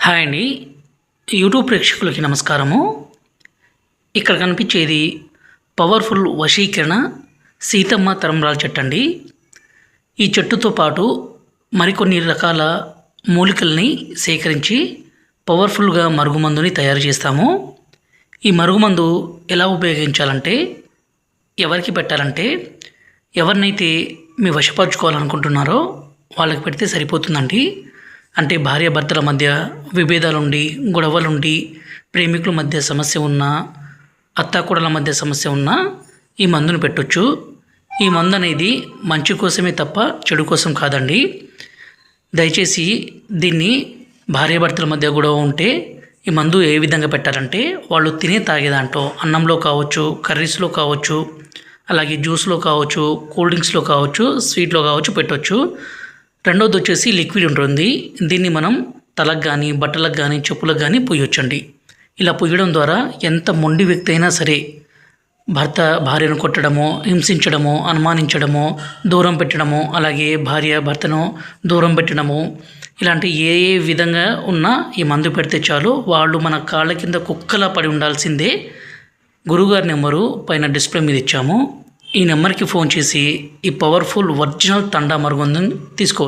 Hi అండి. YouTube ప్రేక్షకులకి నమస్కారము. ఇక్కడ కనిపించేది పవర్ఫుల్ వశీకరణ సీతమ్మ తరంబ్రాల చెట్టు అండి. ఈ చెట్టుతో పాటు మరికొన్ని రకాల మూలికల్ని సేకరించి పవర్ఫుల్గా మరుగుమందుని తయారు చేస్తాము. ఈ మరుగుమందు ఎలా ఉపయోగించాలంటే, ఎవరికి పెట్టాలంటే, ఎవరినైతే మీ వశపరుచుకోవాలనుకుంటున్నారో వాళ్ళకి పెడితే సరిపోతుందండి. అంటే భార్యాభర్తల మధ్య విభేదాలుండి, గొడవలుండి, ప్రేమికుల మధ్య సమస్య ఉన్నా, అత్తాకోడళ్ళ మధ్య సమస్య ఉన్నా ఈ మందును పెట్టొచ్చు. ఈ మందు అనేది మంచి కోసమే తప్ప చెడు కోసం కాదండి. దయచేసి దీన్ని భార్యాభర్తల మధ్య గొడవ ఉంటే ఈ మందు ఏ విధంగా పెట్టాలంటే, వాళ్ళు తినే తాగే దాంట్లో అన్నంలో కావచ్చు, కర్రీస్లో కావచ్చు, అలాగే జ్యూస్లో కావచ్చు, కూల్ డ్రింక్స్లో కావచ్చు, స్వీట్లో కావచ్చు పెట్టవచ్చు. రెండోది వచ్చేసి లిక్విడ్ ఉంటుంది. దీన్ని మనం తలకు కానీ, బట్టలకు కానీ, చెప్పులకు కానీ పూయొచ్చండి. ఇలా పూయడం ద్వారా ఎంత మొండి వ్యక్తి అయినా సరే భర్త భార్యను కొట్టడమో, హింసించడమో, అనుమానించడమో, దూరం పెట్టడమో, అలాగే భార్య భర్తను దూరం పెట్టడము, ఇలాంటి ఏ విధంగా ఉన్నా ఈ మందు పెడితే చాలు, వాళ్ళు మన కాళ్ళ కింద కుక్కలా పడి ఉండాల్సిందే. గురువుగారి నెంబరు పైన డిస్ప్లే మీద ఇచ్చాము. ఈ నెంబర్కి ఫోన్ చేసి ఈ పవర్ఫుల్ ఒరిజినల్ తండా మరుగుమందుని తీసుకోవచ్చు.